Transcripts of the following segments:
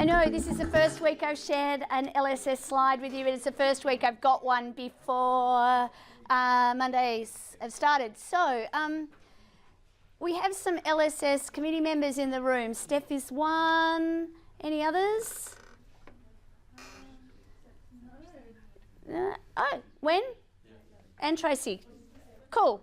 know this is the first week I've shared an LSS slide with you, but it's the first week I've got one before Mondays have started. So we have some LSS committee members in the room. Steph is one. Any others? Oh, when? And Tracy. Cool.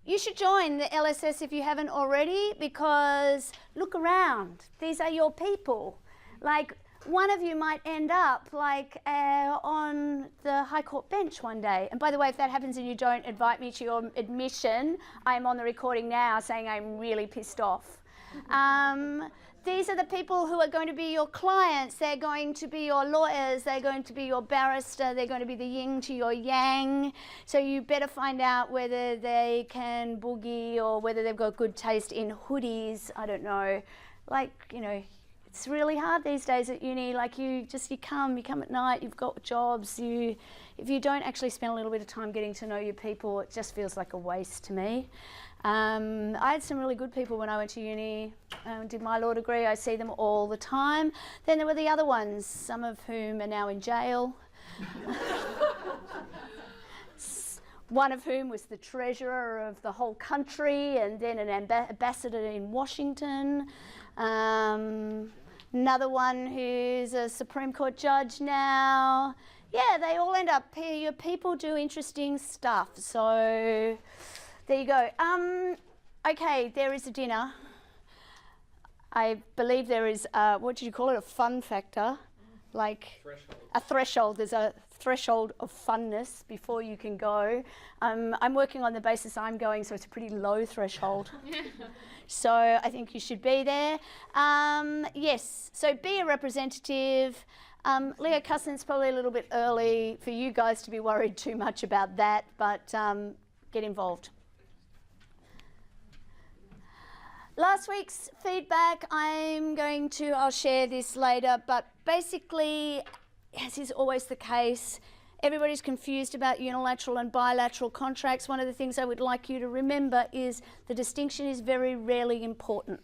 You should join the LSS if you haven't already, because look around. These are your people. Like, one of you might end up like on the High Court bench one day. And by the way, if that happens and you don't invite me to your admission, I'm on the recording now saying I'm really pissed off. These are the people who are going to be your clients. They're going to be your lawyers. They're going to be your barrister. They're going to be the yin to your yang. So you better find out whether they can boogie or whether they've got good taste in hoodies. I don't know. Like, you know, it's really hard these days at uni. Like, you come at night, you've got jobs. If you don't actually spend a little bit of time getting to know your people, it just feels like a waste to me. I had some really good people when I went to uni, did my law degree. I see them all the time. Then there were the other ones, some of whom are now in jail. One of whom was the treasurer of the whole country and then an ambassador in Washington. Another one who's a Supreme Court judge now. Yeah, they all end up here. Your people do interesting stuff. So there you go. Okay, there is a dinner. I believe there is, what did you call it, a fun factor? Like a threshold. There's a threshold of funness before you can go. I'm working on the basis I'm going, so it's a pretty low threshold. So I think you should be there. Yes, so be a representative. Leo Cussin's probably a little bit early for you guys to be worried too much about that, but get involved. Last week's feedback, I'll share this later, but basically, as is always the case, everybody's confused about unilateral and bilateral contracts. One of the things I would like you to remember is the distinction is very rarely important.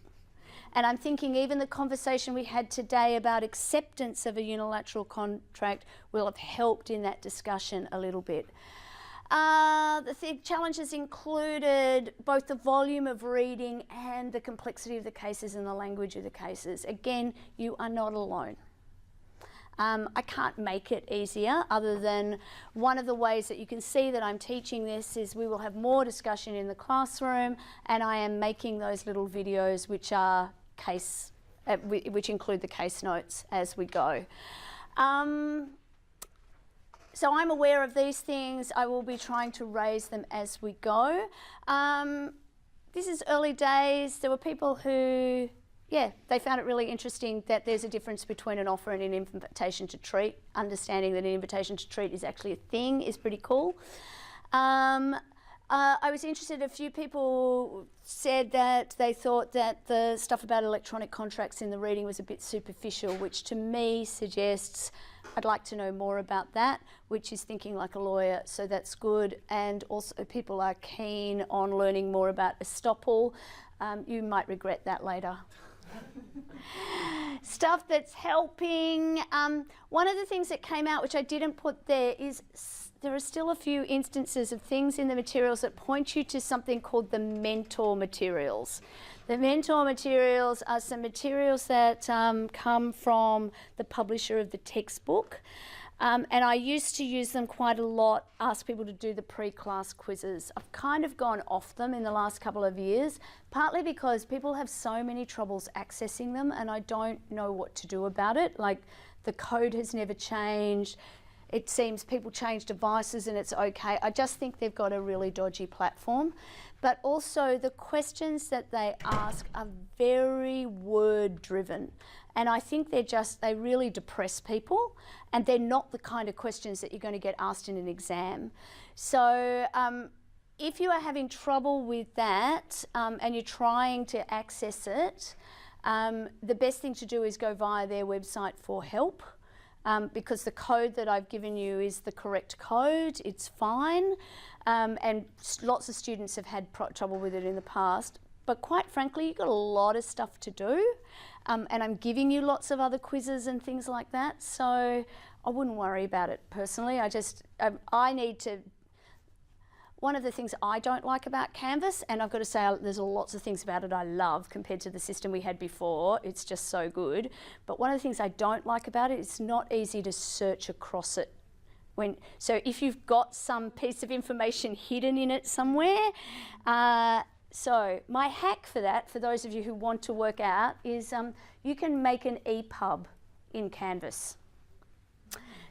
And I'm thinking even the conversation we had today about acceptance of a unilateral contract will have helped in that discussion a little bit. The challenges included both the volume of reading and the complexity of the cases and the language of the cases. Again, you are not alone. I can't make it easier other than one of the ways that you can see that I'm teaching this is we will have more discussion in the classroom, and I am making those little videos which are which include the case notes as we go. So I'm aware of these things. I will be trying to raise them as we go. This is early days. There were people who, yeah, they found it really interesting that there's a difference between an offer and an invitation to treat. Understanding that an invitation to treat is actually a thing is pretty cool. I was interested, a few people said that they thought that the stuff about electronic contracts in the reading was a bit superficial, which to me suggests I'd like to know more about that, which is thinking like a lawyer, so that's good. And also people are keen on learning more about estoppel. You might regret that later. Stuff that's helping. One of the things that came out, which I didn't put there, is there are still a few instances of things in the materials that point you to something called the mentor materials. The mentor materials are some materials that come from the publisher of the textbook. And I used to use them quite a lot, ask people to do the pre-class quizzes. I've kind of gone off them in the last couple of years, partly because people have so many troubles accessing them and I don't know what to do about it. Like, the code has never changed. It seems people change devices and it's okay. I just think they've got a really dodgy platform. But also the questions that they ask are very word driven. And I think they really depress people, and they're not the kind of questions that you're going to get asked in an exam. So if you are having trouble with that and you're trying to access it, the best thing to do is go via their website for help. Because the code that I've given you is the correct code, it's fine, and lots of students have had trouble with it in the past. But quite frankly, you've got a lot of stuff to do. and I'm giving you lots of other quizzes and things like that. So I wouldn't worry about it personally. I need to. One of the things I don't like about Canvas, and I've got to say there's lots of things about it I love compared to the system we had before, it's just so good. But one of the things I don't like about it, it's not easy to search across it. So if you've got some piece of information hidden in it somewhere, so my hack for that, for those of you who want to work out, is you can make an EPUB in Canvas.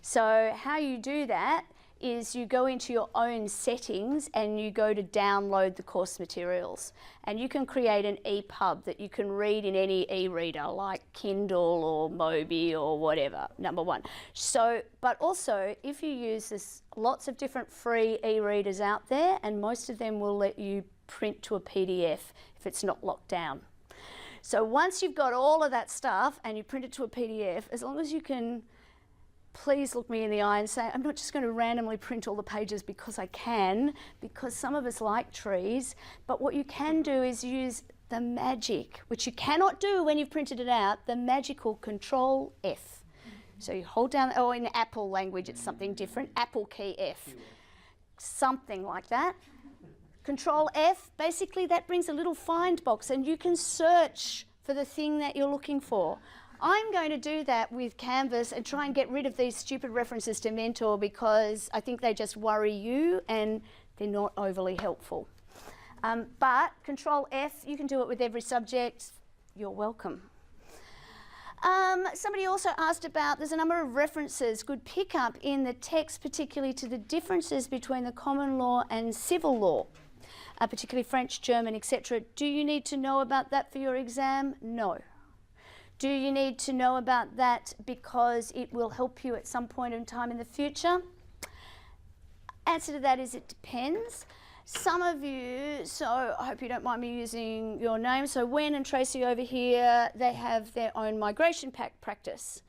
So how you do that is you go into your own settings and you go to download the course materials, and you can create an EPUB that you can read in any e-reader like Kindle or Mobi or whatever, number one. So, but also if you use this, lots of different free e-readers out there, and most of them will let you print to a PDF if it's not locked down. So once you've got all of that stuff and you print it to a PDF, as long as you can, please look me in the eye and say, I'm not just going to randomly print all the pages because I can, because some of us like trees, but what you can do is use the magic, which you cannot do when you've printed it out, the magical Control F. So you hold down, or in Apple language it's something different, Apple key F, something like that. Control F, basically that brings a little find box and you can search for the thing that you're looking for. I'm going to do that with Canvas and try and get rid of these stupid references to Mentor, because I think they just worry you and they're not overly helpful. But Control F, you can do it with every subject. You're welcome. Somebody also asked about, there's a number of references, good pickup in the text, particularly to the differences between the common law and civil law, particularly French, German, etc. Do you need to know about that for your exam? No. Do you need to know about that because it will help you at some point in time in the future? Answer to that is it depends. Some of you, so I hope you don't mind me using your name, so Wen and Tracy over here, they have their own migration pack practice.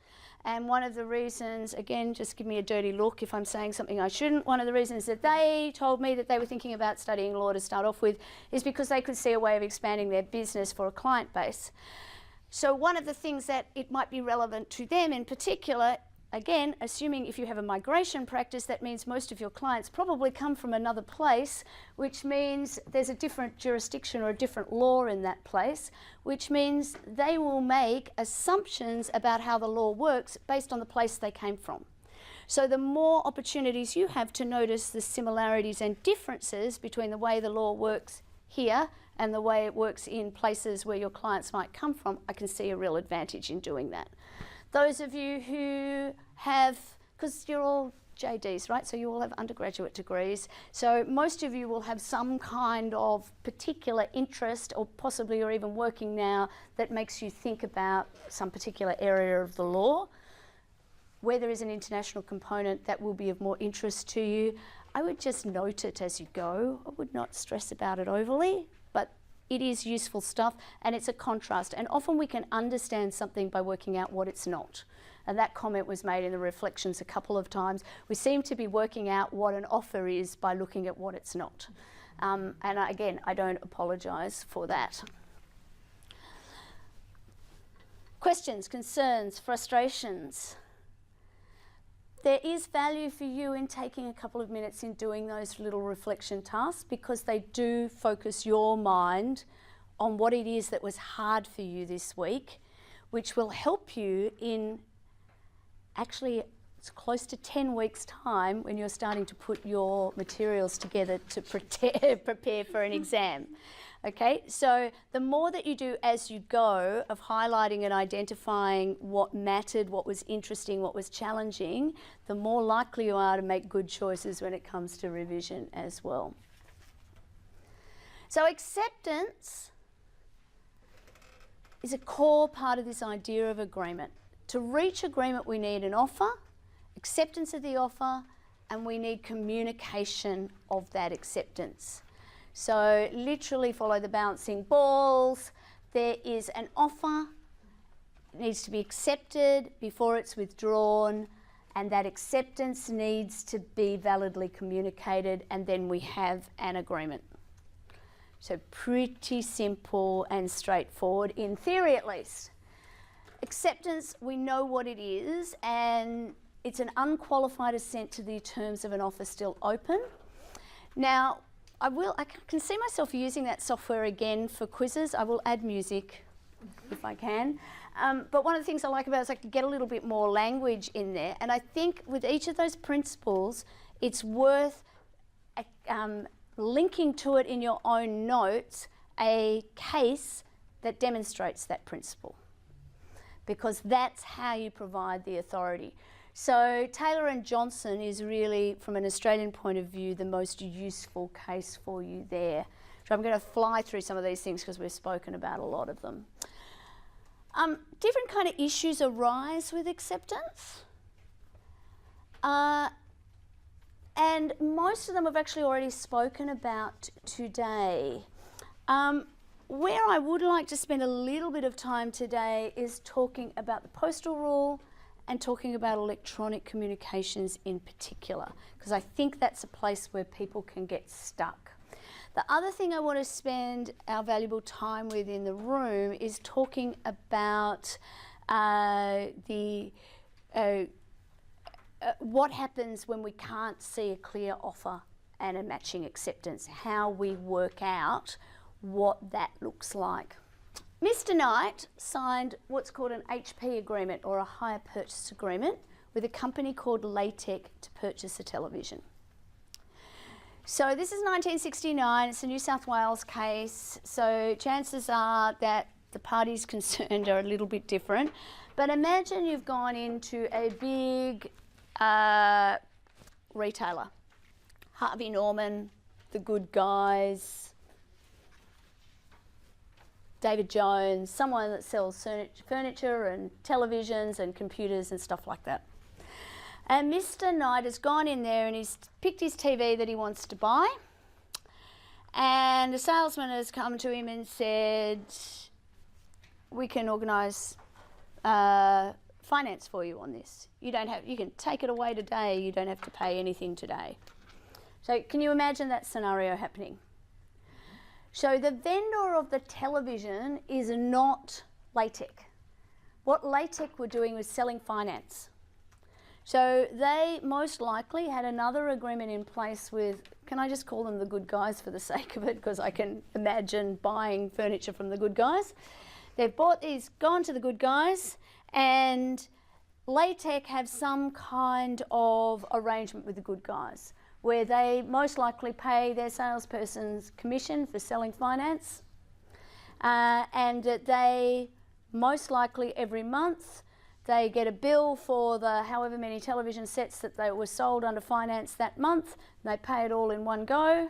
And one of the reasons, again, just give me a dirty look if I'm saying something I shouldn't, one of the reasons that they told me that they were thinking about studying law to start off with is because they could see a way of expanding their business for a client base. So one of the things that it might be relevant to them in particular, again, assuming if you have a migration practice, that means most of your clients probably come from another place, which means there's a different jurisdiction or a different law in that place, which means they will make assumptions about how the law works based on the place they came from. So the more opportunities you have to notice the similarities and differences between the way the law works here and the way it works in places where your clients might come from, I can see a real advantage in doing that. Those of you who have, because you're all JDs, right? So you all have undergraduate degrees. So most of you will have some kind of particular interest, or possibly you're even working now, that makes you think about some particular area of the law. Where there is an international component that will be of more interest to you, I would just note it as you go. I would not stress about it overly, but it is useful stuff and it's a contrast. And often we can understand something by working out what it's not. And that comment was made in the reflections a couple of times. We seem to be working out what an offer is by looking at what it's not. And again, I don't apologise for that. Questions, concerns, frustrations? There is value for you in taking a couple of minutes in doing those little reflection tasks, because they do focus your mind on what it is that was hard for you this week, which will help you in actually it's close to 10 weeks' time when you're starting to put your materials together to prepare for an exam. Okay, so the more that you do as you go of highlighting and identifying what mattered, what was interesting, what was challenging, the more likely you are to make good choices when it comes to revision as well. So acceptance is a core part of this idea of agreement. To reach agreement, we need an offer, acceptance of the offer, and we need communication of that acceptance. So literally follow the bouncing balls. There is an offer, it needs to be accepted before it's withdrawn, and that acceptance needs to be validly communicated, and then we have an agreement. So pretty simple and straightforward, in theory at least. Acceptance, we know what it is, and it's an unqualified assent to the terms of an offer still open. Now, I can see myself using that software again for quizzes. I will add music if I can. But one of the things I like about it is I can get a little bit more language in there. And I think with each of those principles, it's worth linking to it in your own notes a case that demonstrates that principle, because that's how you provide the authority. So Taylor and Johnson is really, from an Australian point of view, the most useful case for you there. So I'm going to fly through some of these things because we've spoken about a lot of them. Different kind of issues arise with acceptance. And most of them we've actually already spoken about today. Where I would like to spend a little bit of time today is talking about the postal rule and talking about electronic communications in particular, because I think that's a place where people can get stuck. The other thing I want to spend our valuable time with in the room is talking about what happens when we can't see a clear offer and a matching acceptance, how we work out what that looks like. Mr. Knight signed what's called an HP agreement, or a hire purchase agreement, with a company called LATEC to purchase a television. So this is 1969, it's a New South Wales case, so chances are that the parties concerned are a little bit different. But imagine you've gone into a big retailer, Harvey Norman, The Good Guys, David Jones, someone that sells furniture and televisions and computers and stuff like that. And Mr. Knight has gone in there and he's picked his TV that he wants to buy, and the salesman has come to him and said, we can organise finance for you on this. You can take it away today, you don't have to pay anything today. So can you imagine that scenario happening? So the vendor of the television is not LATEC. What LATEC were doing was selling finance. So they most likely had another agreement in place with, can I just call them the Good Guys for the sake of it, because I can imagine buying furniture from the Good Guys. They've gone to the Good Guys, and LATEC have some kind of arrangement with the Good Guys, where they most likely pay their salesperson's commission for selling finance, and that they most likely every month they get a bill for the however many television sets that they were sold under finance that month. They pay it all in one go,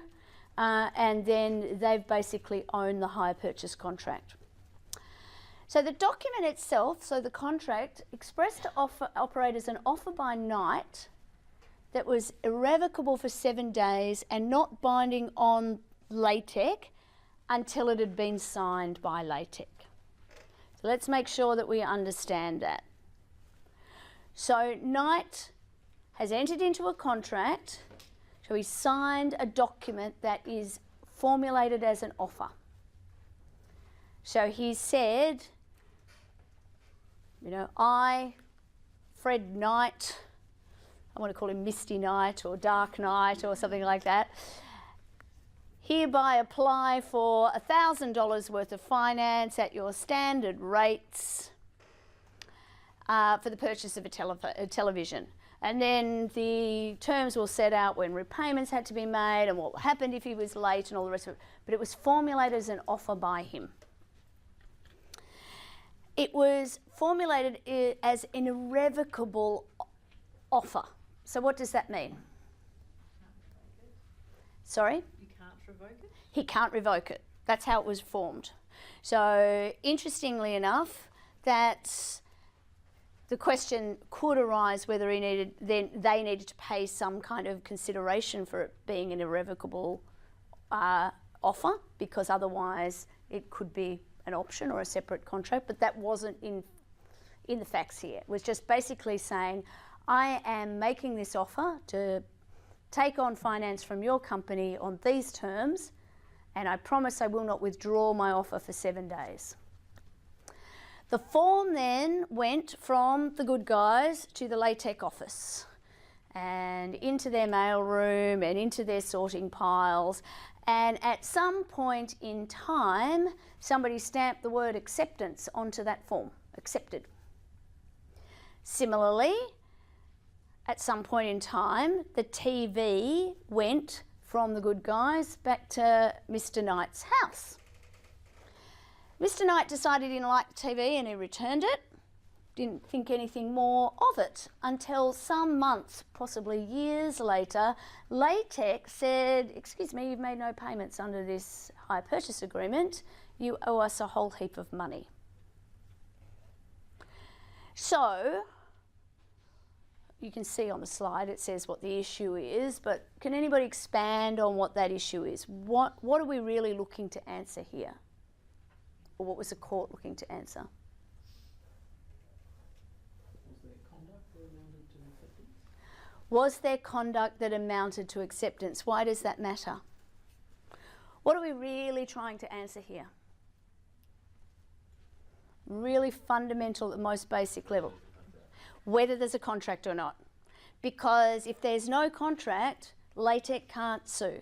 and then they've basically owned the hire purchase contract. So the document itself, so the contract, expressed to operate as an offer by night that was irrevocable for 7 days and not binding on LATEC until it had been signed by LATEC. So let's make sure that we understand that. So Knight has entered into a contract, so he signed a document that is formulated as an offer. So he said, you know, I, Fred Knight, I want to call him Misty Knight or Dark Knight or something like that, hereby apply for $1,000 worth of finance at your standard rates for the purchase of a television. And then the terms will set out when repayments had to be made and what happened if he was late and all the rest of it. But it was formulated as an offer by him. It was formulated as an irrevocable offer. So what does that mean? Sorry? You can't revoke it? He can't revoke it. That's how it was formed. So interestingly enough, that the question could arise whether they needed to pay some kind of consideration for it being an irrevocable offer, because otherwise it could be an option or a separate contract, but that wasn't in the facts here. It was just basically saying, I am making this offer to take on finance from your company on these terms, and I promise I will not withdraw my offer for 7 days. The form then went from the good guys to the LaTeX office and into their mailroom and into their sorting piles. And at some point in time, somebody stamped the word acceptance onto that form, accepted. Similarly, at some point in time, the TV went from the good guys back to Mr. Knight's house. Mr. Knight decided he didn't like the TV and he returned it. Didn't think anything more of it until some months, possibly years later, LaTeX said, excuse me, you've made no payments under this hire purchase agreement. You owe us a whole heap of money. So, you can see on the slide it says what the issue is, but can anybody expand on what that issue is? What are we really looking to answer here? Or what was the court looking to answer? Was there conduct that amounted to acceptance? Why does that matter? What are we really trying to answer here? Really fundamental at the most basic level. Whether there's a contract or not. Because if there's no contract, LaTeX can't sue.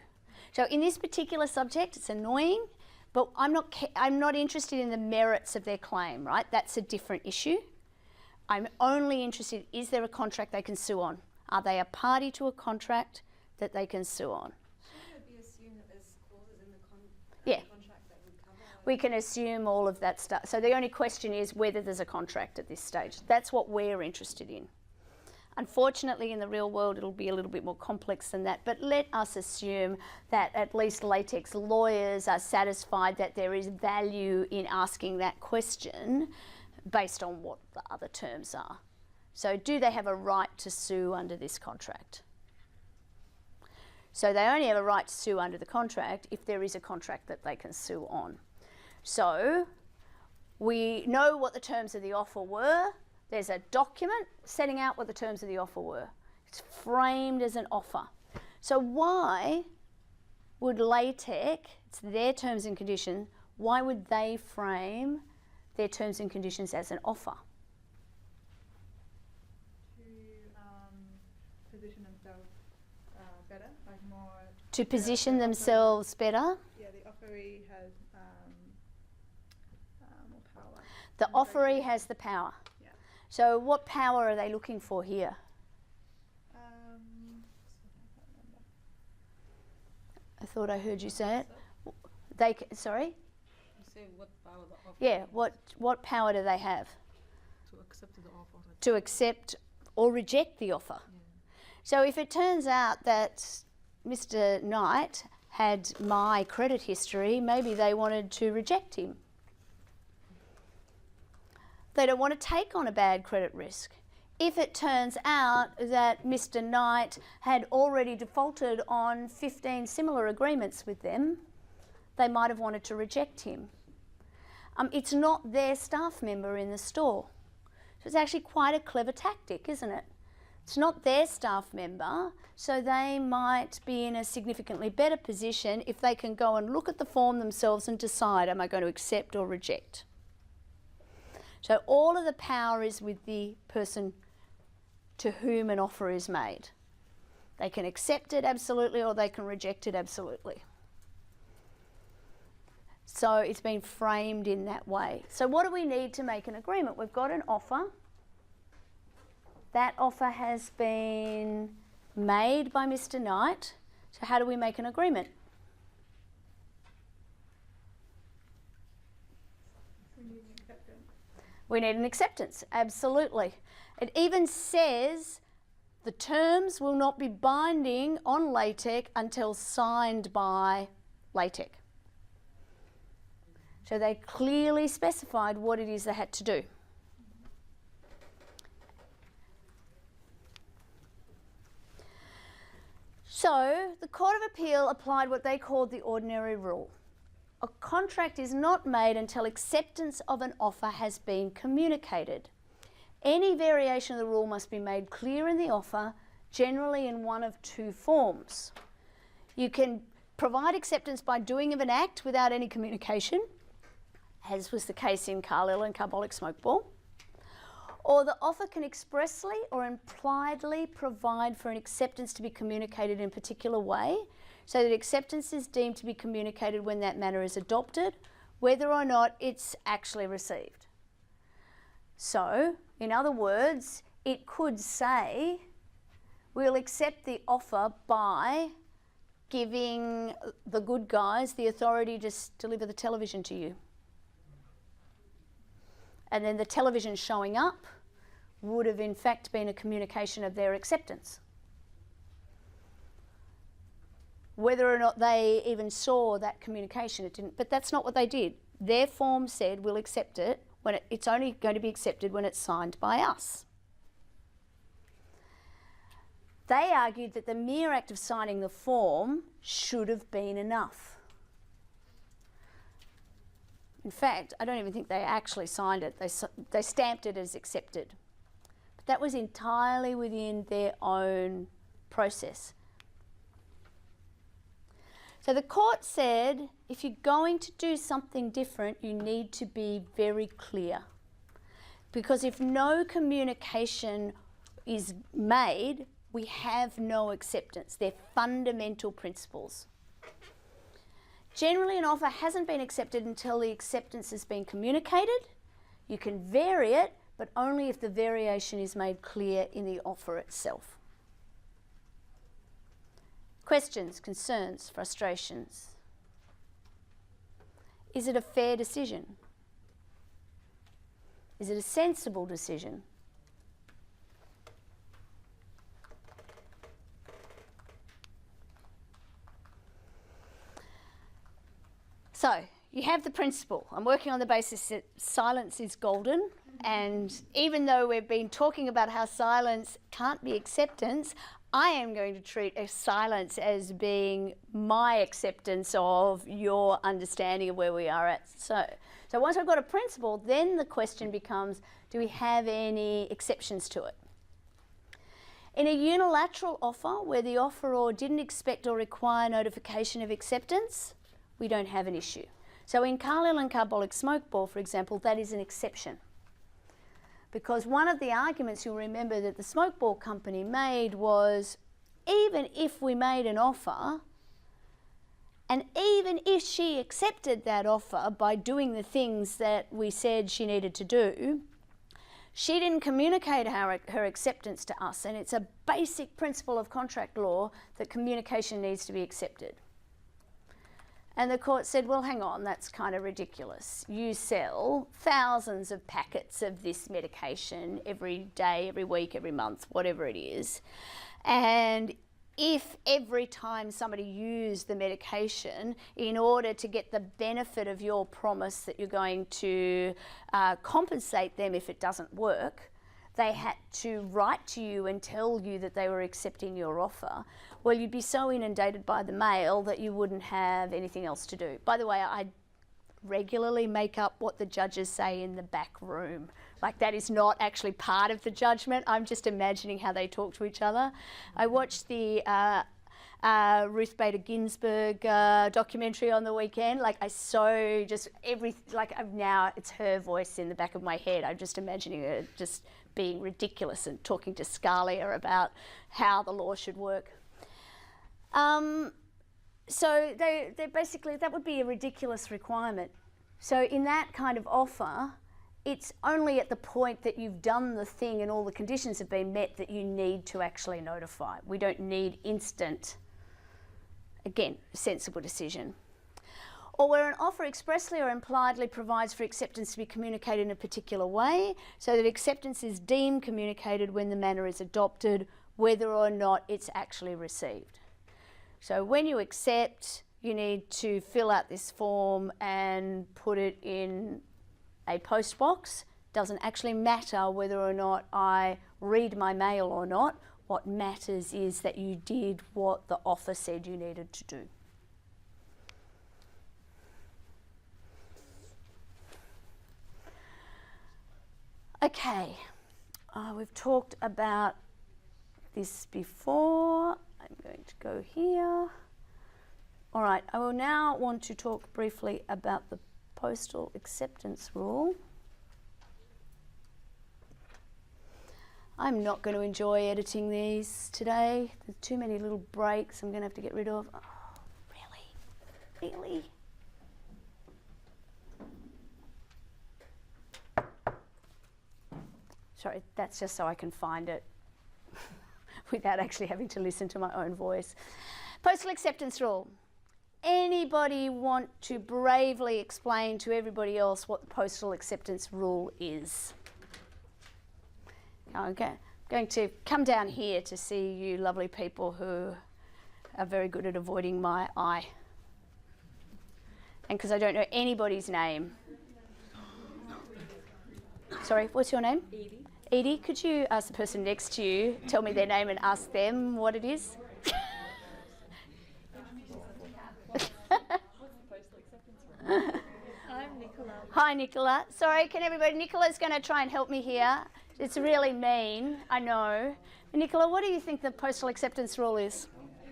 So in this particular subject, it's annoying, but I'm not interested in the merits of their claim, right? That's a different issue. I'm only interested, is there a contract they can sue on? Are they a party to a contract that they can sue on? Shouldn't it be assumed that there's clauses in the contract that would cover? We can assume all of that stuff. So the only question is whether there's a contract at this stage. That's what we're interested in. Unfortunately, in the real world, it'll be a little bit more complex than that, but let us assume that at least LaTeX lawyers are satisfied that there is value in asking that question based on what the other terms are. So do they have a right to sue under this contract? So they only have a right to sue under the contract if there is a contract that they can sue on. So we know what the terms of the offer were. There's a document setting out what the terms of the offer were. It's framed as an offer. So why would LaTeX, it's their terms and conditions, why would they frame their terms and conditions as an offer? Position themselves better, like more. To position themselves better? Yeah, the offeree has more power. The offeree has the power. Yeah. So what power are they looking for here? I can't remember. I thought I heard you say it. Sorry? You say what power the offer? Yeah, what power do they have? To accept the offer. To accept or reject the offer. Yeah. So if it turns out that Mr. Knight had my credit history, maybe they wanted to reject him. They don't want to take on a bad credit risk. If it turns out that Mr. Knight had already defaulted on 15 similar agreements with them, they might have wanted to reject him. It's not their staff member in the store. So it's actually quite a clever tactic, isn't it? It's not their staff member, so they might be in a significantly better position if they can go and look at the form themselves and decide, am I going to accept or reject? So all of the power is with the person to whom an offer is made. They can accept it absolutely or they can reject it absolutely. So it's been framed in that way. So what do we need to make an agreement? We've got an offer. That offer has been made by Mr. Knight. So how do we make an agreement? We need an acceptance. We need an acceptance, absolutely. It even says the terms will not be binding on LaTeX until signed by LaTeX. So they clearly specified what it is they had to do. So the Court of Appeal applied what they called the ordinary rule. A contract is not made until acceptance of an offer has been communicated. Any variation of the rule must be made clear in the offer, generally in one of two forms. You can provide acceptance by doing of an act without any communication, as was the case in Carlyle and Carbolic Smokeball. Or the offer can expressly or impliedly provide for an acceptance to be communicated in a particular way, so that acceptance is deemed to be communicated when that manner is adopted, whether or not it's actually received. So, in other words, it could say, we'll accept the offer by giving the good guys the authority to deliver the television to you. And then the television showing up would have in fact been a communication of their acceptance. Whether or not they even saw that communication, it didn't, but that's not what they did. Their form said, we'll accept it when it's only going to be accepted when it's signed by us. They argued that the mere act of signing the form should have been enough. In fact, I don't even think they actually signed it. They stamped it as accepted. But that was entirely within their own process. So the court said, if you're going to do something different, you need to be very clear. Because if no communication is made, we have no acceptance. They're fundamental principles. Generally, an offer hasn't been accepted until the acceptance has been communicated. You can vary it, but only if the variation is made clear in the offer itself. Questions, concerns, frustrations. Is it a fair decision? Is it a sensible decision? So, you have the principle. I'm working on the basis that silence is golden, and even though we've been talking about how silence can't be acceptance, I am going to treat a silence as being my acceptance of your understanding of where we are at. So once I've got a principle, then the question becomes, do we have any exceptions to it? In a unilateral offer where the offeror didn't expect or require notification of acceptance, we don't have an issue. So in Carlyle and Carbolic Smokeball, for example, that is an exception. Because one of the arguments you'll remember that the Smokeball company made was, even if we made an offer, and even if she accepted that offer by doing the things that we said she needed to do, she didn't communicate her acceptance to us. And it's a basic principle of contract law that communication needs to be accepted. And the court said, well, hang on, that's kind of ridiculous. You sell thousands of packets of this medication every day, every week, every month, whatever it is. And if every time somebody used the medication, in order to get the benefit of your promise that you're going to compensate them if it doesn't work, they had to write to you and tell you that they were accepting your offer, well, you'd be so inundated by the mail that you wouldn't have anything else to do. By the way, I regularly make up what the judges say in the back room. Like, that is not actually part of the judgment. I'm just imagining how they talk to each other. I watched the Ruth Bader Ginsburg documentary on the weekend. Like, now it's her voice in the back of my head. I'm just imagining her just being ridiculous and talking to Scalia about how the law should work. So they basically, that would be a ridiculous requirement. So in that kind of offer, it's only at the point that you've done the thing and all the conditions have been met that you need to actually notify. We don't need instant, again, sensible decision. Or where an offer expressly or impliedly provides for acceptance to be communicated in a particular way, so that acceptance is deemed communicated when the manner is adopted, whether or not it's actually received. So when you accept, you need to fill out this form and put it in a post box. Doesn't actually matter whether or not I read my mail or not. What matters is that you did what the offer said you needed to do. Okay, we've talked about this before. I'm going to go here. All right, I will now want to talk briefly about the postal acceptance rule. I'm not going to enjoy editing these today. There's too many little breaks I'm going to have to get rid of. Oh, really? Really? Sorry, that's just so I can find it without actually having to listen to my own voice. Postal acceptance rule. Anybody want to bravely explain to everybody else what the postal acceptance rule is? Okay, I'm going to come down here to see you lovely people who are very good at avoiding my eye. And because I don't know anybody's name. Sorry, what's your name? Edie. Edie, could you ask the person next to you, tell me their name and ask them what it is? I'm Nicola. Hi, Nicola. Sorry, can everybody... Nicola's going to try and help me here. It's really mean, I know. Nicola, what do you think the postal acceptance rule is?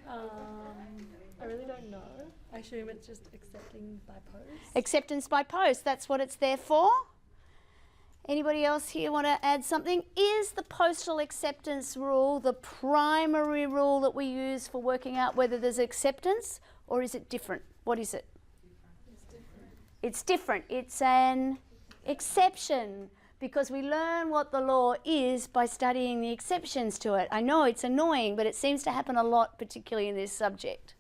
I really don't know. I assume it's just accepting by post. Acceptance by post, that's what it's there for. Anybody else here want to add something? Is the postal acceptance rule the primary rule that we use for working out whether there's acceptance, or is it different? What is it? It's different. It's an exception, because we learn what the law is by studying the exceptions to it. I know it's annoying, but it seems to happen a lot, particularly in this subject.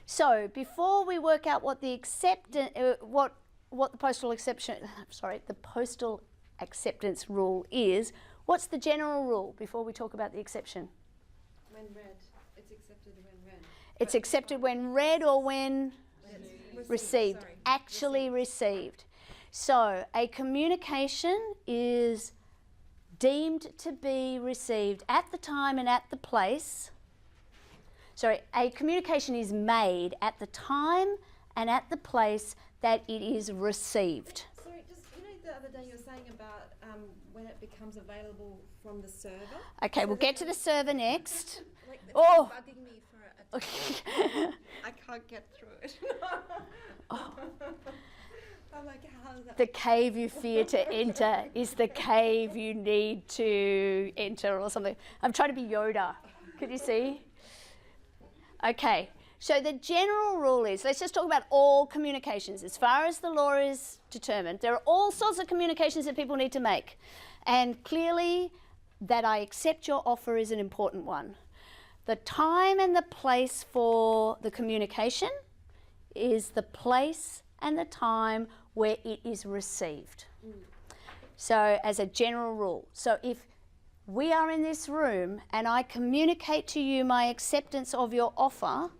So before we work out what the postal acceptance rule is, what's the general rule before we talk about the exception? When read. It's accepted when read. It's accepted when read or when received. Sorry. Actually received. So a communication is deemed to be received at the time and at the place. Sorry, a communication is made at the time and at the place that it is received. Sorry, just, the other day you were saying about when it becomes available from the server. Okay, we'll get to the server next. Like, it's Oh. bugging me for a I can't get through it. I'm like, how's that? The cave you fear to enter is the cave you need to enter, or something. I'm trying to be Yoda. Could you see? Okay, so the general rule is, let's just talk about all communications. As far as the law is determined, there are all sorts of communications that people need to make. And clearly, that I accept your offer is an important one. The time and the place for the communication is the place and the time where it is received. So as a general rule. So if we are in this room and I communicate to you my acceptance of your offer,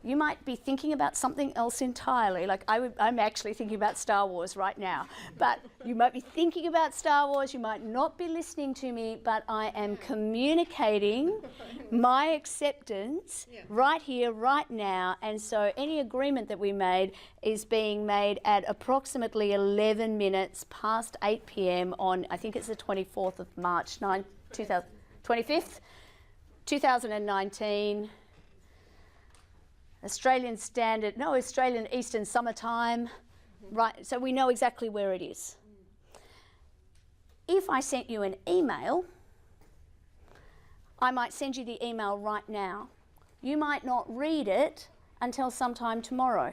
you might be thinking about something else entirely. Like I'm actually thinking about Star Wars right now. But you might be thinking about Star Wars, you might not be listening to me, but I am communicating my acceptance right here, right now. And so any agreement that we made is being made at approximately 11 minutes past 8 p.m. on, I think it's the 24th of March, 25th, 2019. Australian Eastern Summertime, right? So we know exactly where it is. If I sent you an email, I might send you the email right now. You might not read it until sometime tomorrow,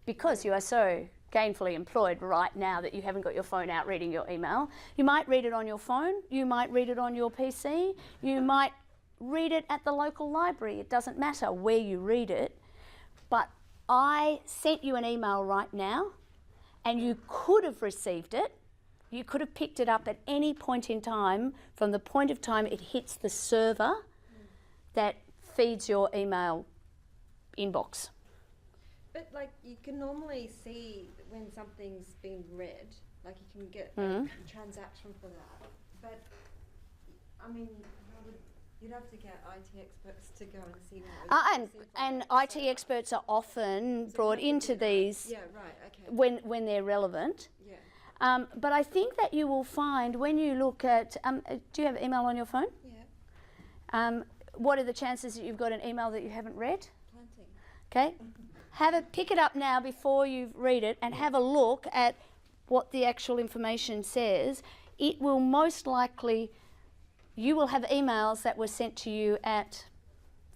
because you are so gainfully employed right now that you haven't got your phone out reading your email. You might read it on your phone, you might read it on your PC, you might read it at the local library. It doesn't matter where you read it. But I sent you an email right now, and you could have received it. You could have picked it up at any point in time from the point of time it hits the server that feeds your email inbox. But you can normally see when something's been read, like you can get a transaction for that. But I mean, you'd have to get IT experts to go and see that. And IT experts are often brought into these when they're relevant. Yeah. But I think that you will find when you look at, do you have email on your phone? Yeah. What are the chances that you've got an email that you haven't read? Plenty. Okay. pick it up now before you read it and have a look at what the actual information says. It will most likely, you will have emails that were sent to you at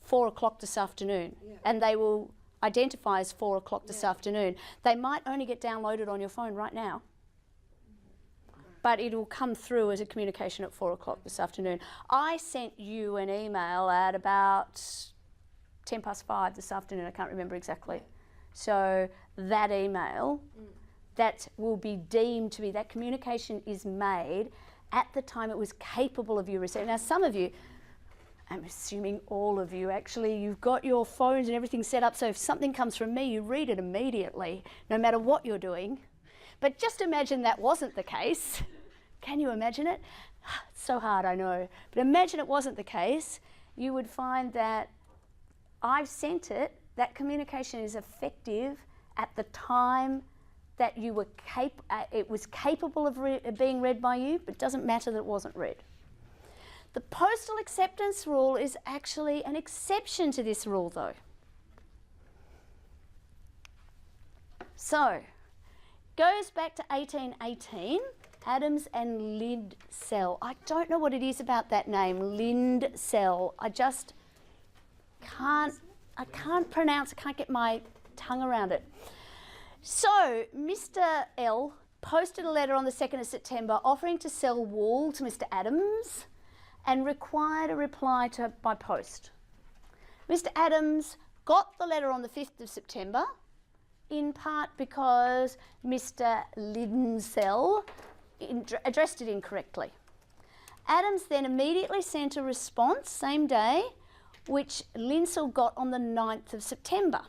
4 o'clock this afternoon, and they will identify as 4 o'clock this afternoon. They might only get downloaded on your phone right now, but it will come through as a communication at 4 o'clock this afternoon. I sent you an email at about 10 past 5 this afternoon, I can't remember exactly. So that email, that will be deemed to be, that communication is made at the time it was capable of you receiving. Now some of you, I'm assuming all of you actually, you've got your phones and everything set up, so if something comes from me, you read it immediately, no matter what you're doing. But just imagine that wasn't the case. Can you imagine it? It's so hard, I know. But imagine it wasn't the case. You would find that I've sent it, that communication is effective at the time that you were it was capable of being read by you, but it doesn't matter that it wasn't read. The postal acceptance rule is actually an exception to this rule though. So, goes back to 1818, Adams and Lindsell. I don't know what it is about that name, Lindsell. I can't pronounce, I can't get my tongue around it. So, Mr. L posted a letter on the 2nd of September offering to sell wool to Mr. Adams and required a reply by post. Mr. Adams got the letter on the 5th of September, in part because Mr. Lindsell addressed it incorrectly. Adams then immediately sent a response, same day, which Lindsell got on the 9th of September.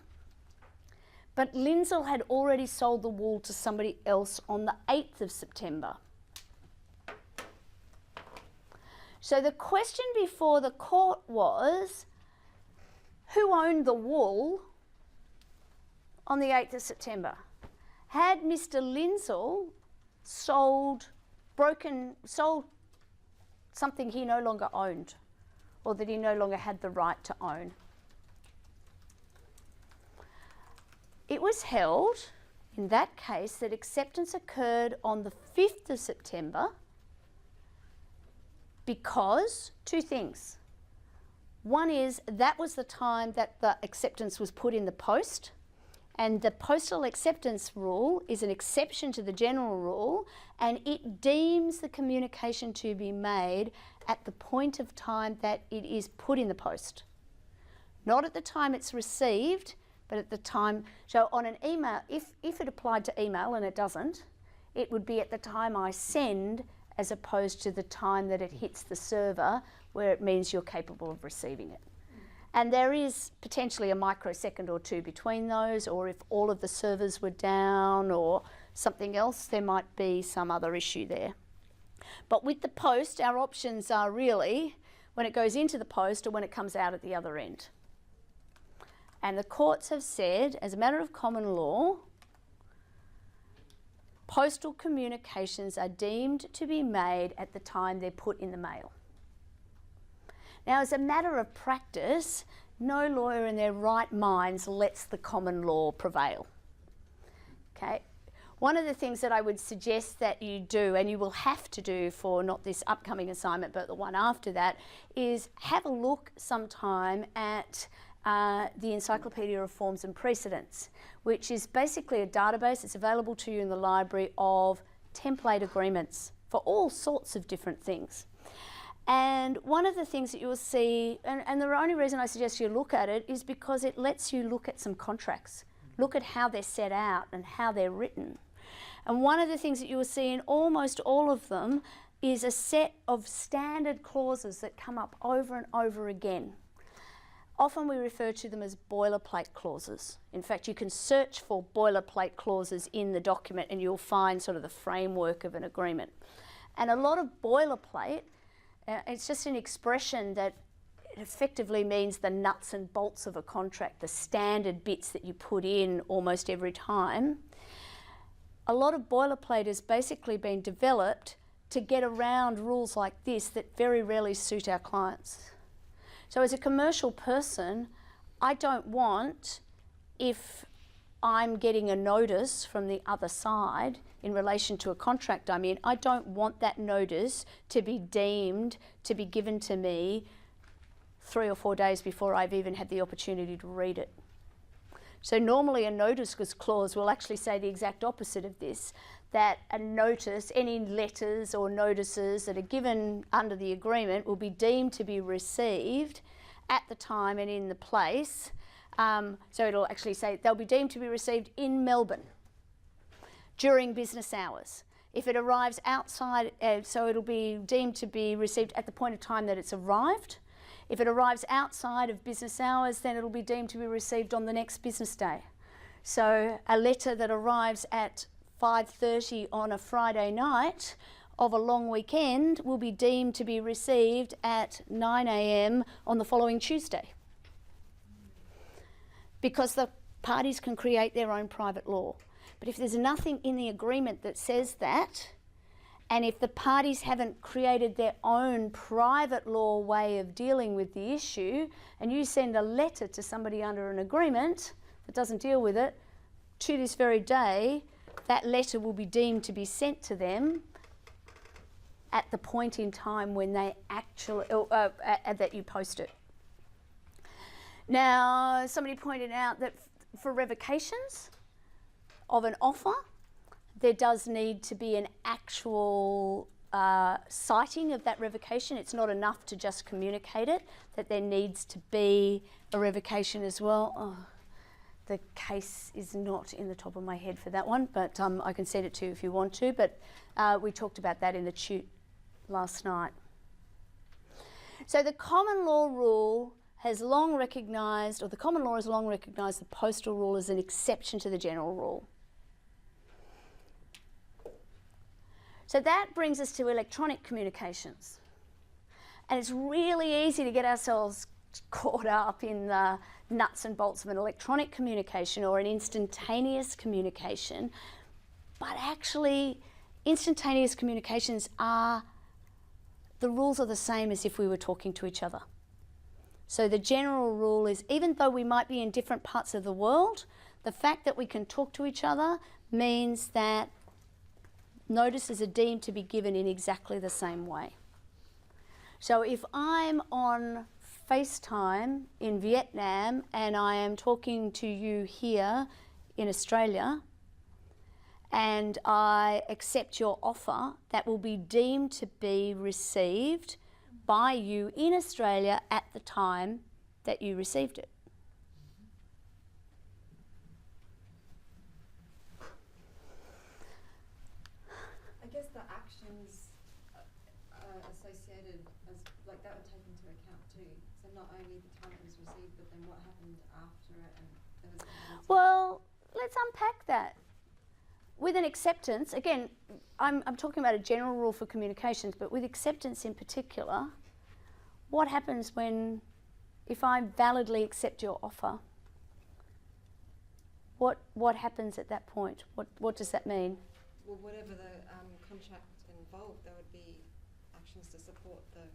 But Lindsell had already sold the wool to somebody else on the 8th of September. So the question before the court was, who owned the wool on the 8th of September? Had Mr. Lindsell sold something he no longer owned, or that he no longer had the right to own? It was held in that case that acceptance occurred on the 5th of September because two things. One is that was the time that the acceptance was put in the post, and the postal acceptance rule is an exception to the general rule, and it deems the communication to be made at the point of time that it is put in the post. Not at the time it's received, but at the time, so on an email, if it applied to email, and it doesn't, it would be at the time I send as opposed to the time that it hits the server, where it means you're capable of receiving it. And there is potentially a microsecond or two between those, or if all of the servers were down or something else, there might be some other issue there. But with the post, our options are really when it goes into the post or when it comes out at the other end. And the courts have said, as a matter of common law, postal communications are deemed to be made at the time they're put in the mail. Now, as a matter of practice, no lawyer in their right minds lets the common law prevail. Okay? One of the things that I would suggest that you do, and you will have to do for not this upcoming assignment but the one after that, is have a look sometime at the Encyclopedia of Forms and Precedents, which is basically a database that's available to you in the library of template agreements for all sorts of different things. And one of the things that you will see, and the only reason I suggest you look at it is because it lets you look at some contracts, look at how they're set out and how they're written. And one of the things that you will see in almost all of them is a set of standard clauses that come up over and over again. Often we refer to them as boilerplate clauses. In fact, you can search for boilerplate clauses in the document and you'll find sort of the framework of an agreement. And a lot of boilerplate, it's just an expression that it effectively means the nuts and bolts of a contract, the standard bits that you put in almost every time. A lot of boilerplate has basically been developed to get around rules like this that very rarely suit our clients. So as a commercial person, I don't want, if I'm getting a notice from the other side in relation to a contract I'm in, I don't want that notice to be deemed to be given to me 3 or 4 days before I've even had the opportunity to read it. So normally a notice clause will actually say the exact opposite of this, that a notice, any letters or notices that are given under the agreement will be deemed to be received at the time and in the place. So it'll actually say they'll be deemed to be received in Melbourne during business hours. If it arrives outside, so it'll be deemed to be received at the point of time that it's arrived. If it arrives outside of business hours, then it'll be deemed to be received on the next business day. So a letter that arrives at 5:30 on a Friday night of a long weekend will be deemed to be received at 9 a.m. on the following Tuesday. Because the parties can create their own private law. But if there's nothing in the agreement that says that, and if the parties haven't created their own private law way of dealing with the issue, and you send a letter to somebody under an agreement that doesn't deal with it, to this very day, that letter will be deemed to be sent to them at the point in time when they actually, that you post it. Now, somebody pointed out that for revocations of an offer, there does need to be an actual citing of that revocation. It's not enough to just communicate it, that there needs to be a revocation as well. Oh, the case is not in the top of my head for that one, but I can send it to you if you want to. But we talked about that in the tute last night. So the common law rule has long recognised, or the common law has long recognised the postal rule as an exception to the general rule. So that brings us to electronic communications. And it's really easy to get ourselves caught up in the nuts and bolts of an electronic communication or an instantaneous communication. But actually, instantaneous communications the rules are the same as if we were talking to each other. So the general rule is, even though we might be in different parts of the world, the fact that we can talk to each other means that notices are deemed to be given in exactly the same way. So if I'm on FaceTime in Vietnam and I am talking to you here in Australia and I accept your offer, that will be deemed to be received by you in Australia at the time that you received it. I guess the actions associated as like that would take into account too. So not only the time it was received, but then what happened after it, and there was. Well, let's unpack that. With an acceptance, again, I'm talking about a general rule for communications, but with acceptance in particular, what happens if I validly accept your offer? What happens at that point? What does that mean? Well, whatever the contract involved, there would be actions to support the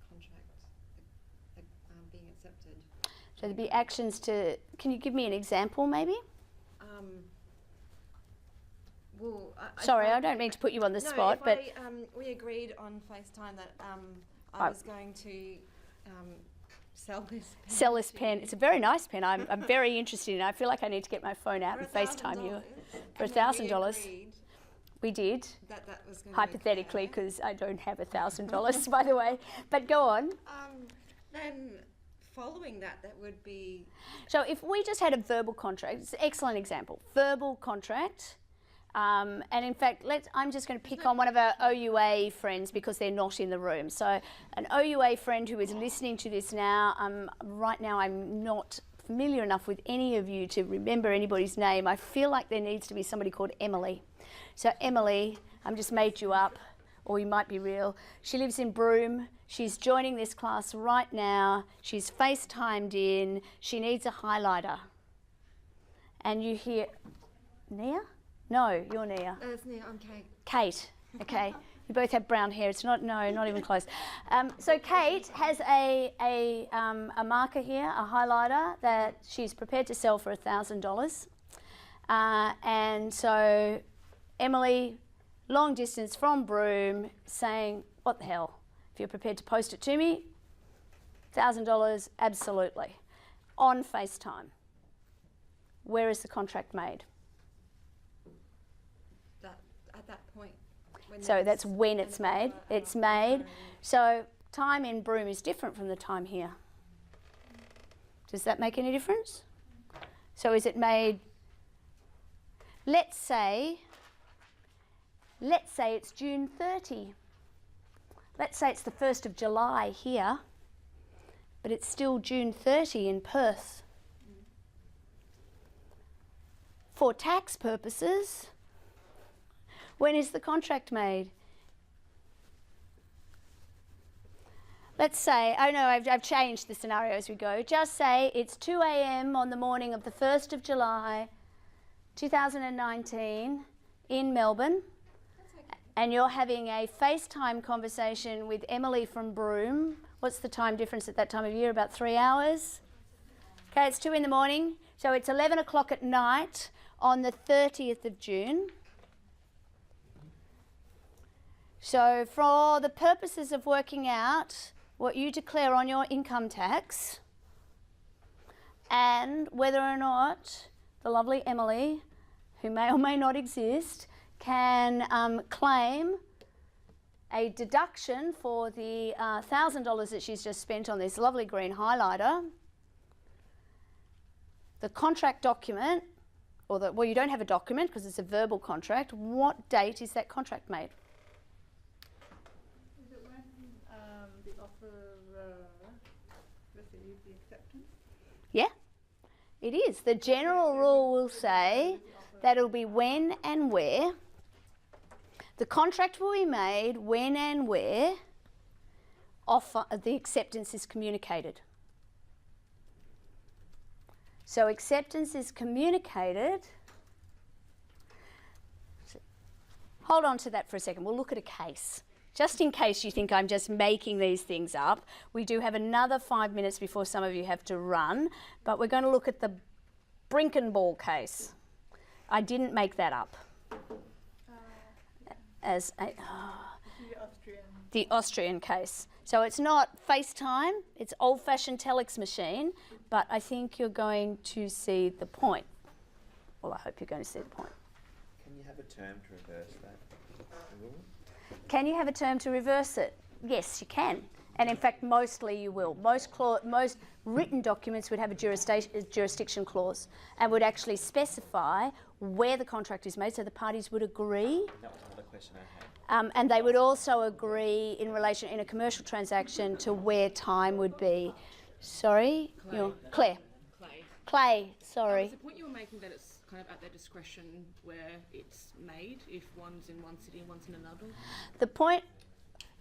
contract being accepted. So there'd be actions to. Can you give me an example, maybe? Well, sorry, I don't mean to put you on the spot, but we agreed on FaceTime that I was going to sell this pen. Sell this pen. It's a very nice pen. I'm very interested in it. I feel like I need to get my phone out and FaceTime you for $1,000. We did, that was going hypothetically, because I don't have $1,000, by the way. But go on. Then following that would be. So if we just had a verbal contract, it's an excellent example. Verbal contract. And in fact, I'm just going to pick on one of our OUA friends because they're not in the room. So an OUA friend who is listening to this now, right now I'm not familiar enough with any of you to remember anybody's name. I feel like there needs to be somebody called Emily. So Emily, I'm just made you up, or you might be real. She lives in Broome. She's joining this class right now. She's FaceTimed in. She needs a highlighter. And you hear, Nia? No, you're Nia. It's Nia, I'm Kate. Kate, okay. You both have brown hair. It's not even close. So Kate has a marker here, a highlighter that she's prepared to sell for $1,000. And so Emily, long distance from Broome, saying, what the hell? If you're prepared to post it to me, $1,000, absolutely. On FaceTime. Where is the contract made? At that point. So that's when it's made. It's made. So time in Broome is different from the time here. Does that make any difference? So is it made, let's say it's June 30. Let's say it's the 1st of July here, but it's still June 30 in Perth. For tax purposes, when is the contract made? Let's say, oh no, I've changed the scenario as we go. Just say it's 2 a.m. on the morning of the 1st of July, 2019 in Melbourne. And you're having a FaceTime conversation with Emily from Broome. What's the time difference at that time of year? About 3 hours? Okay, it's 2 in the morning. So it's 11 o'clock at night on the 30th of June. So for the purposes of working out what you declare on your income tax and whether or not the lovely Emily, who may or may not exist, can claim a deduction for the $1,000 that she's just spent on this lovely green highlighter. The contract document, well, you don't have a document because it's a verbal contract. What date is that contract made? Is it when the offer received the acceptance? Yeah, it is. The general rule will say that it'll be when and where. The contract will be made when and where the acceptance is communicated. So acceptance is communicated. Hold on to that for a second. We'll look at a case. Just in case you think I'm just making these things up, we do have another 5 minutes before some of you have to run, but we're going to look at the Brinkenball case. I didn't make that up. As the Austrian case. So it's not FaceTime, it's old-fashioned telex machine, but I think you're going to see the point. Well, I hope you're going to see the point. Can you have a term to reverse that rule? Can you have a term to reverse it? Yes, you can. And in fact, mostly you will. Most written documents would have a jurisdiction clause and would actually specify where the contract is made, so the parties would agree. That was another question I had. And they would also agree in relation, in a commercial transaction, to where time would be. Sorry? Claire. Clay, sorry. Was the point you were making that it's kind of at their discretion where it's made, if one's in one city and one's in another? The point,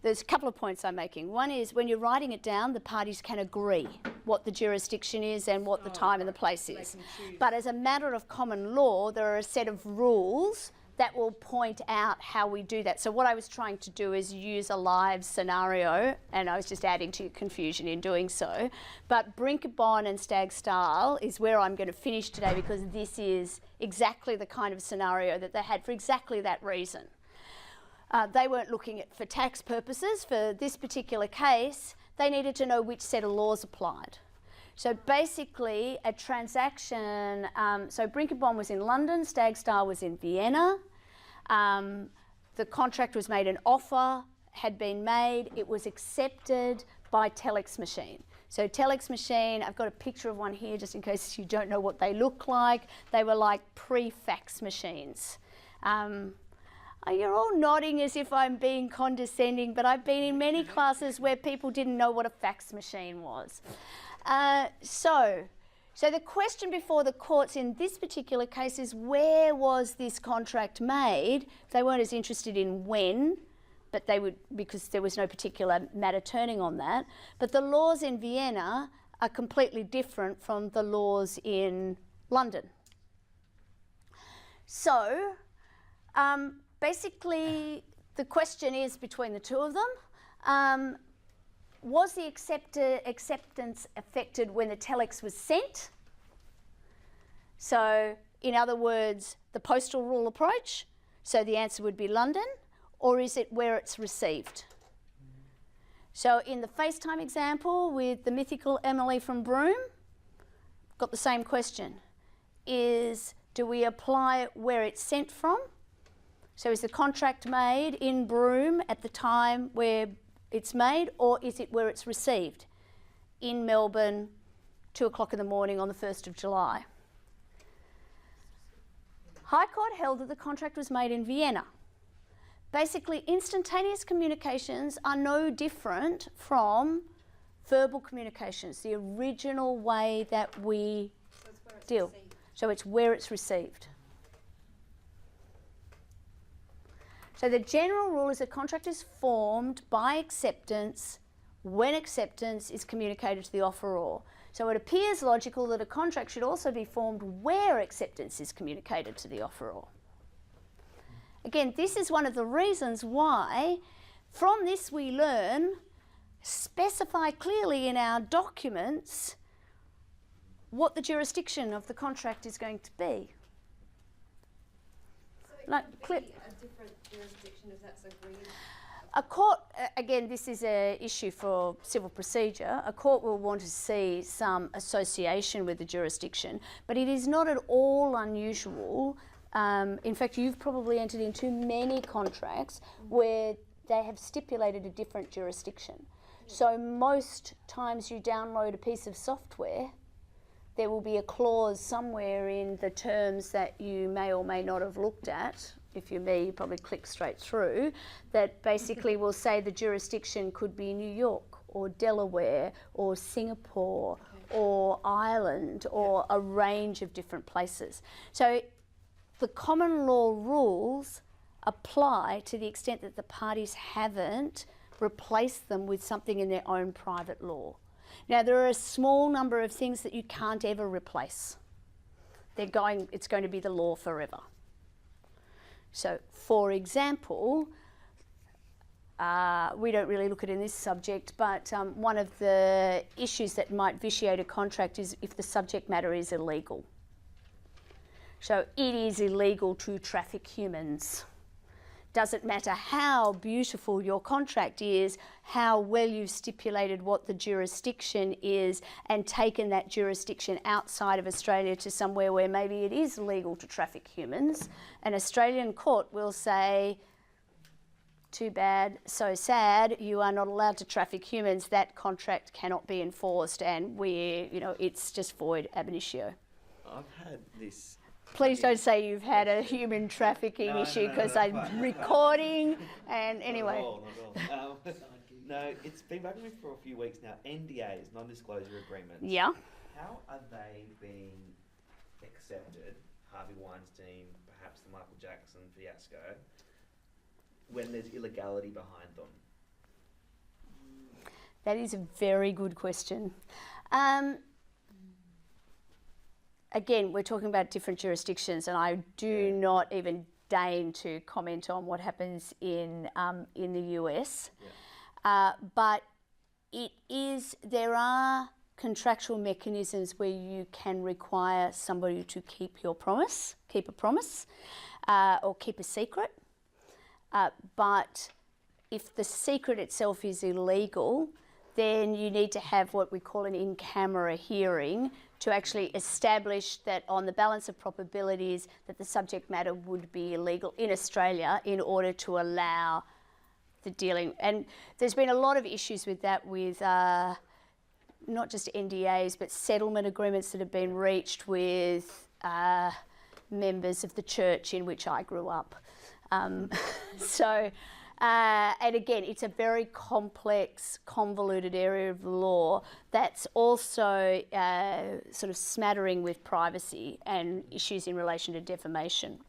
there's a couple of points I'm making. One is when you're writing it down, the parties can agree what the jurisdiction is and what the time and the place is. But as a matter of common law, there are a set of rules that will point out how we do that. So what I was trying to do is use a live scenario, and I was just adding to your confusion in doing so. But Brinkenball and Stag Style is where I'm going to finish today, because this is exactly the kind of scenario that they had for exactly that reason. They weren't looking at for tax purposes. For this particular case, they needed to know which set of laws applied. So basically, a transaction, so Brinkenball was in London, Stag Style was in Vienna. The contract was made, an offer had been made, it was accepted by telex machine. So telex machine, I've got a picture of one here just in case you don't know what they look like. They were like pre-fax machines. You're all nodding as if I'm being condescending, but I've been in many classes where people didn't know what a fax machine was. So the question before the courts in this particular case is, where was this contract made? They weren't as interested in when, but they would, because there was no particular matter turning on that. But the laws in Vienna are completely different from the laws in London. So basically, the question is between the two of them. Was the acceptance affected when the telex was sent? So in other words, the postal rule approach? So the answer would be London, or is it where it's received? So in the FaceTime example with the mythical Emily from Broome, got the same question. Do we apply it where it's sent from? So is the contract made in Broome at the time where it's made, or is it where it's received? In Melbourne, 2 o'clock in the morning on the 1st of July. High Court held that the contract was made in Vienna. Basically, instantaneous communications are no different from verbal communications, the original way that we deal. So it's where it's received. So the general rule is that contract is formed by acceptance when acceptance is communicated to the offeror. So it appears logical that a contract should also be formed where acceptance is communicated to the offeror. Again, this is one of the reasons why from this we learn, specify clearly in our documents what the jurisdiction of the contract is going to be. So it Like, could be a different jurisdiction if that's agreed. A court, again, this is an issue for civil procedure. A court will want to see some association with the jurisdiction, but it is not at all unusual. In fact, you've probably entered into many contracts where they have stipulated a different jurisdiction. So most times you download a piece of software, there will be a clause somewhere in the terms that you may or may not have looked at. If you're me, you probably click straight through, that basically will say the jurisdiction could be New York or Delaware or Singapore or Ireland or a range of different places. So the common law rules apply to the extent that the parties haven't replaced them with something in their own private law. Now, there are a small number of things that you can't ever replace. It's going to be the law forever. So, for example, we don't really look at it in this subject, but one of the issues that might vitiate a contract is if the subject matter is illegal. So it is illegal to traffic humans. Doesn't matter how beautiful your contract is, how well you've stipulated what the jurisdiction is and taken that jurisdiction outside of Australia to somewhere where maybe it is legal to traffic humans. An Australian court will say, too bad, so sad, you are not allowed to traffic humans, that contract cannot be enforced and it's just void ab initio. I've had this. Please don't say you've had a human trafficking issue because I'm recording and anyway. Not at all. No, it's been bugging me for a few weeks now. NDAs, non-disclosure agreements. Yeah. How are they being accepted, Harvey Weinstein, perhaps the Michael Jackson fiasco, when there's illegality behind them? That is a very good question. Again, we're talking about different jurisdictions, and I do not even deign to comment on what happens in the US. Yeah. But there are contractual mechanisms where you can require somebody to keep a promise, or keep a secret. But if the secret itself is illegal, then you need to have what we call an in-camera hearing to actually establish that on the balance of probabilities that the subject matter would be illegal in Australia in order to allow the dealing. And there's been a lot of issues with that with not just NDAs but settlement agreements that have been reached with members of the church in which I grew up. And again, it's a very complex, convoluted area of the law that's also sort of smattering with privacy and issues in relation to defamation.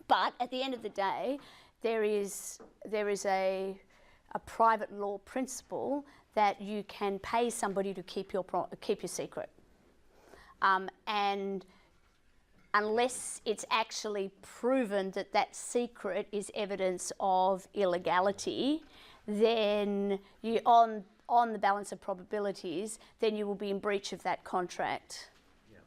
But at the end of the day, there is a private law principle that you can pay somebody to keep your secret, and unless it's actually proven that that secret is evidence of illegality, then you, on the balance of probabilities, then you will be in breach of that contract. Yeah.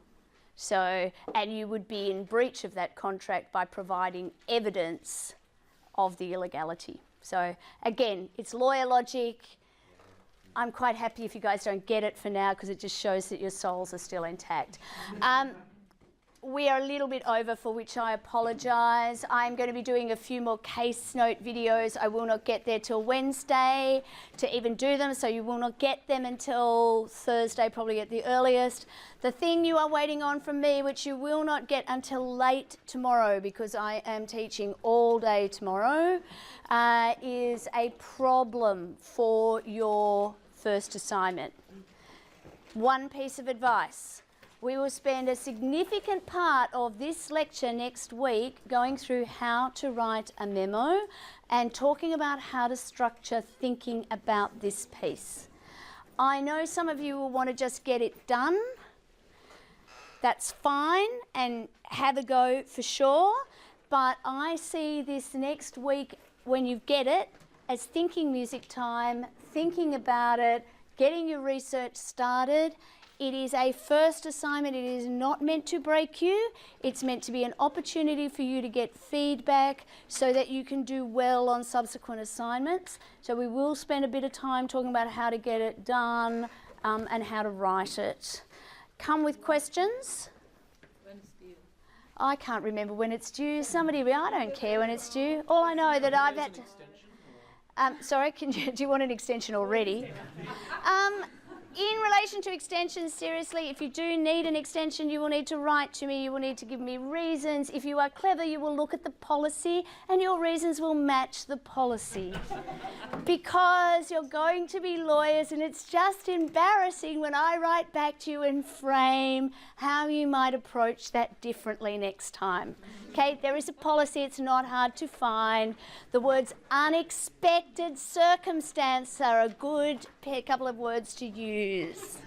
So, and you would be in breach of that contract by providing evidence of the illegality. So again, it's lawyer logic. I'm quite happy if you guys don't get it for now because it just shows that your souls are still intact. We are a little bit over, for which I apologise. I'm going to be doing a few more case note videos. I will not get there till Wednesday to even do them, so you will not get them until Thursday, probably at the earliest. The thing you are waiting on from me, which you will not get until late tomorrow because I am teaching all day tomorrow, is a problem for your first assignment. One piece of advice. We will spend a significant part of this lecture next week going through how to write a memo and talking about how to structure thinking about this piece. I know some of you will want to just get it done. That's fine and have a go for sure, but I see this next week when you get it as thinking music time, thinking about it, getting your research started. It is a first assignment. It is not meant to break you. It's meant to be an opportunity for you to get feedback so that you can do well on subsequent assignments. So we will spend a bit of time talking about how to get it done and how to write it. Come with questions. When's due? I can't remember when it's due. Somebody, I don't care when it's due. All I know that I've had to... sorry, do you want an extension already? In relation to extensions, seriously, if you do need an extension, you will need to write to me, you will need to give me reasons. If you are clever, you will look at the policy and your reasons will match the policy. Because you're going to be lawyers and it's just embarrassing when I write back to you and frame how you might approach that differently next time. Okay, there is a policy, it's not hard to find. The words unexpected circumstance are a good couple of words to use.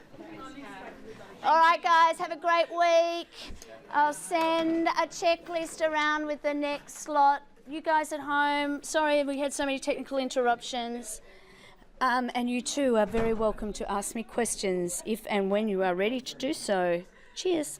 All right, guys, have a great week. I'll send a checklist around with the next slot. You guys at home, sorry we had so many technical interruptions. And you too are very welcome to ask me questions if and when you are ready to do so. Cheers.